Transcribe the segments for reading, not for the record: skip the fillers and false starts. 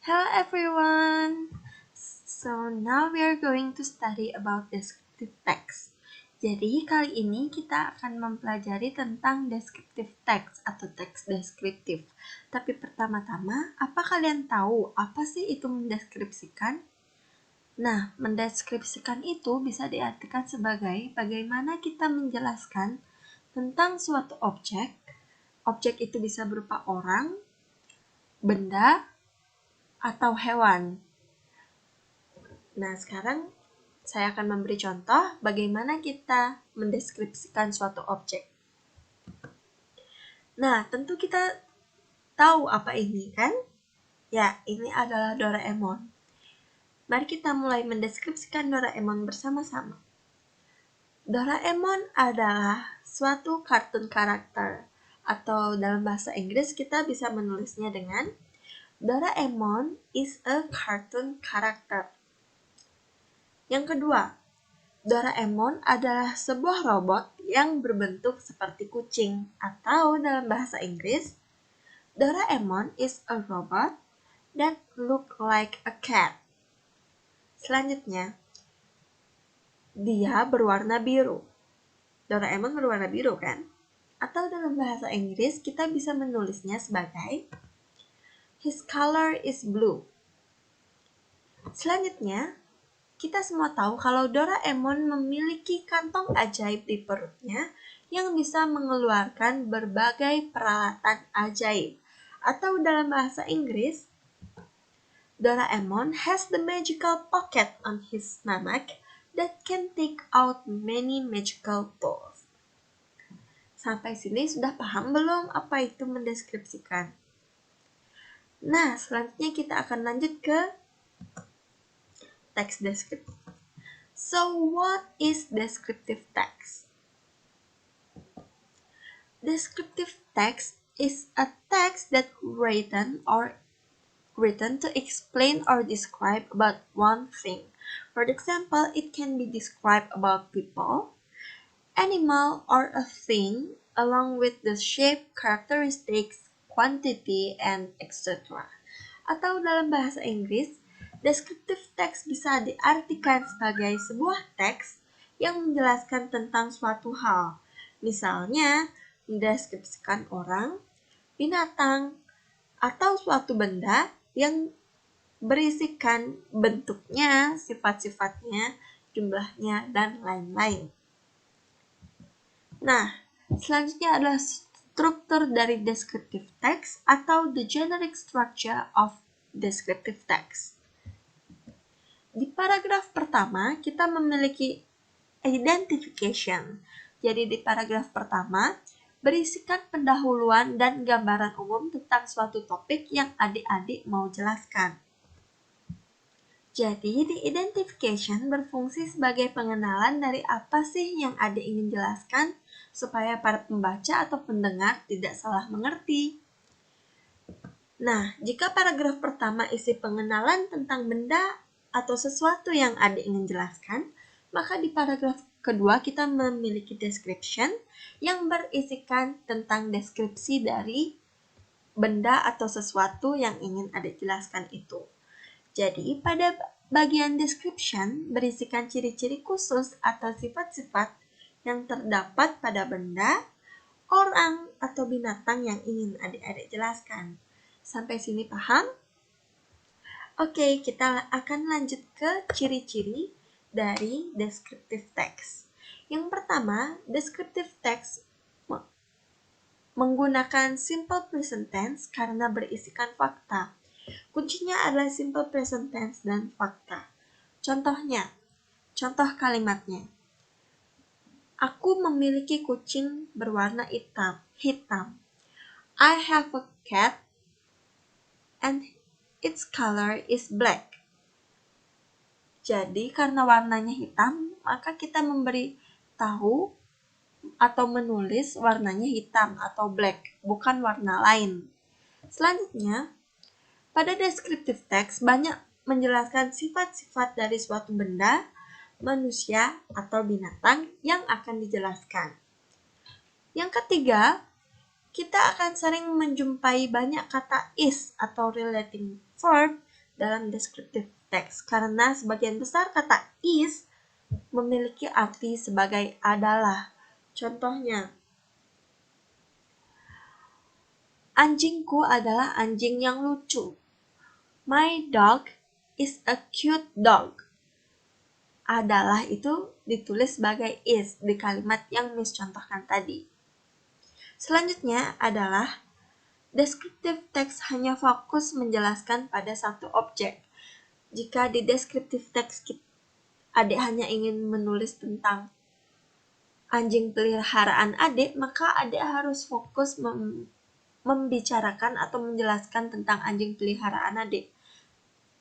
Hello everyone! So now we are going to study about descriptive text. Jadi kali ini kita akan mempelajari tentang descriptive text atau teks deskriptif. Tapi pertama-tama, apa kalian tahu apa sih itu mendeskripsikan? Nah, mendeskripsikan itu bisa diartikan sebagai bagaimana kita menjelaskan tentang suatu objek. Objek itu bisa berupa orang, benda, atau hewan. Nah, sekarang saya akan memberi contoh bagaimana kita mendeskripsikan suatu objek. Nah, tentu kita tahu apa ini kan? Ya, ini adalah Doraemon. Mari kita mulai mendeskripsikan Doraemon bersama-sama. Doraemon adalah suatu kartun karakter, atau dalam bahasa Inggris kita bisa menulisnya dengan Doraemon is a cartoon character. Yang kedua, Doraemon adalah sebuah robot yang berbentuk seperti kucing, atau dalam bahasa Inggris, Doraemon is a robot that look like a cat. Selanjutnya, dia berwarna biru. Doraemon berwarna biru kan? Atau dalam bahasa Inggris kita bisa menulisnya sebagai his color is blue. Selanjutnya, kita semua tahu kalau Doraemon memiliki kantong ajaib di perutnya yang bisa mengeluarkan berbagai peralatan ajaib. Atau dalam bahasa Inggris, Doraemon has the magical pocket on his stomach that can take out many magical tools. Sampai sini sudah paham belum apa itu mendeskripsikan? Nah, selanjutnya kita akan lanjut ke teks deskriptif. So, what is descriptive text? Descriptive text is a text that written to explain or describe about one thing. For example, it can be described about people, animal, or a thing, along with the shape, characteristics, quantity, and etc. Atau dalam bahasa Inggris, descriptive text bisa diartikan sebagai sebuah teks yang menjelaskan tentang suatu hal. Misalnya, mendeskripsikan orang, binatang, atau suatu benda yang berisikan bentuknya, sifat-sifatnya, jumlahnya, dan lain-lain. Nah, selanjutnya adalah struktur dari descriptive text atau the generic structure of descriptive text. Di paragraf pertama, kita memiliki identification. Jadi di paragraf pertama, berisikan pendahuluan dan gambaran umum tentang suatu topik yang adik-adik mau jelaskan. Jadi di identification berfungsi sebagai pengenalan dari apa sih yang adik ingin jelaskan supaya para pembaca atau pendengar tidak salah mengerti. Nah, jika paragraf pertama isi pengenalan tentang benda atau sesuatu yang adik ingin jelaskan, maka di paragraf kedua kita memiliki description yang berisikan tentang deskripsi dari benda atau sesuatu yang ingin adik jelaskan itu. Jadi, pada bagian description berisikan ciri-ciri khusus atau sifat-sifat yang terdapat pada benda, orang, atau binatang yang ingin adik-adik jelaskan. Sampai sini paham? Oke, kita akan lanjut ke ciri-ciri dari descriptive text. Yang pertama, descriptive text menggunakan simple present tense karena berisikan fakta. Kuncinya adalah simple present tense dan fakta. Contohnya, contoh kalimatnya. Aku memiliki kucing berwarna hitam. I have a cat and its color is black. Jadi karena warnanya hitam, maka kita memberi tahu atau menulis warnanya hitam atau black, bukan warna lain. Selanjutnya, pada descriptive text banyak menjelaskan sifat-sifat dari suatu benda, manusia, atau binatang yang akan dijelaskan. Yang ketiga, kita akan sering menjumpai banyak kata is atau relating verb dalam descriptive text karena sebagian besar kata is memiliki arti sebagai adalah. Contohnya, anjingku adalah anjing yang lucu. My dog is a cute dog. Adalah itu ditulis sebagai is di kalimat yang Miss contohkan tadi. Selanjutnya adalah descriptive text hanya fokus menjelaskan pada satu objek. Jika di descriptive text adik hanya ingin menulis tentang anjing peliharaan adik, maka adik harus fokus membicarakan atau menjelaskan tentang anjing peliharaan adik.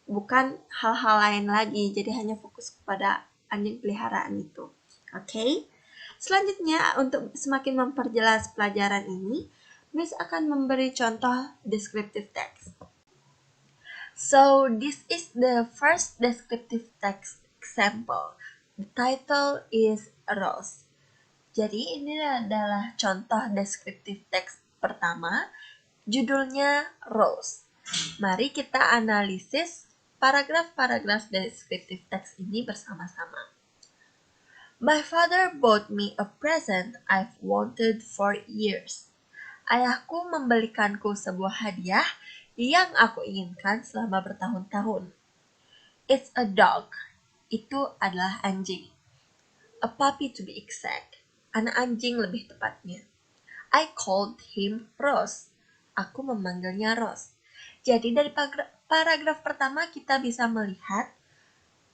Bukan hal-hal lain lagi, jadi hanya fokus kepada anjing peliharaan itu. Oke? Selanjutnya, untuk semakin memperjelas pelajaran ini, Miss akan memberi contoh descriptive text. So, this is the first descriptive text example. The title is Rose. Jadi, ini adalah contoh descriptive text pertama, judulnya Rose. Mari kita analisis paragraf-paragraf descriptive text ini bersama-sama. My father bought me a present I've wanted for years. Ayahku membelikanku sebuah hadiah yang aku inginkan selama bertahun-tahun. It's a dog. Itu adalah anjing. A puppy to be exact. Anak anjing lebih tepatnya. I called him Rose. Aku memanggilnya Rose. Jadi dari paragraf pertama kita bisa melihat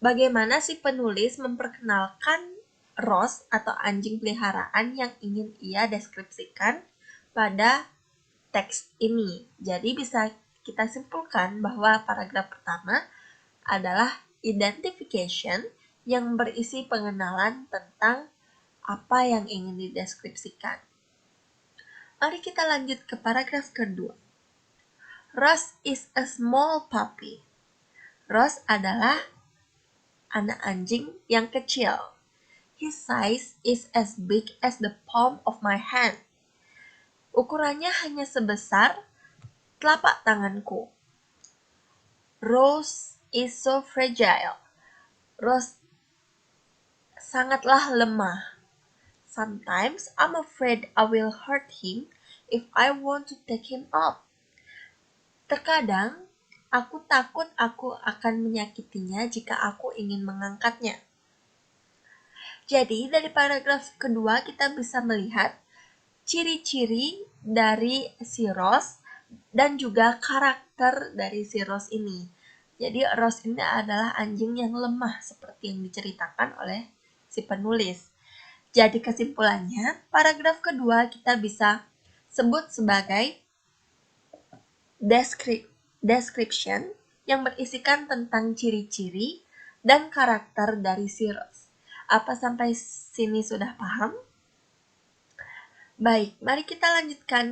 bagaimana si penulis memperkenalkan Rose atau anjing peliharaan yang ingin ia deskripsikan pada teks ini. Jadi bisa kita simpulkan bahwa paragraf pertama adalah identification yang berisi pengenalan tentang apa yang ingin dideskripsikan. Mari kita lanjut ke paragraf kedua. Rose is a small puppy. Rose adalah anak anjing yang kecil. His size is as big as the palm of my hand. Ukurannya hanya sebesar telapak tanganku. Rose is so fragile. Rose sangatlah lemah. Sometimes I'm afraid I will hurt him if I want to take him up. Terkadang, aku takut aku akan menyakitinya jika aku ingin mengangkatnya. Jadi, dari paragraf kedua kita bisa melihat ciri-ciri dari si Rose dan juga karakter dari si Rose ini. Jadi, Rose ini adalah anjing yang lemah seperti yang diceritakan oleh si penulis. Jadi, kesimpulannya, paragraf kedua kita bisa sebut sebagai description yang berisikan tentang ciri-ciri dan karakter dari si Rose. Apa sampai sini sudah paham? Baik, mari kita lanjutkan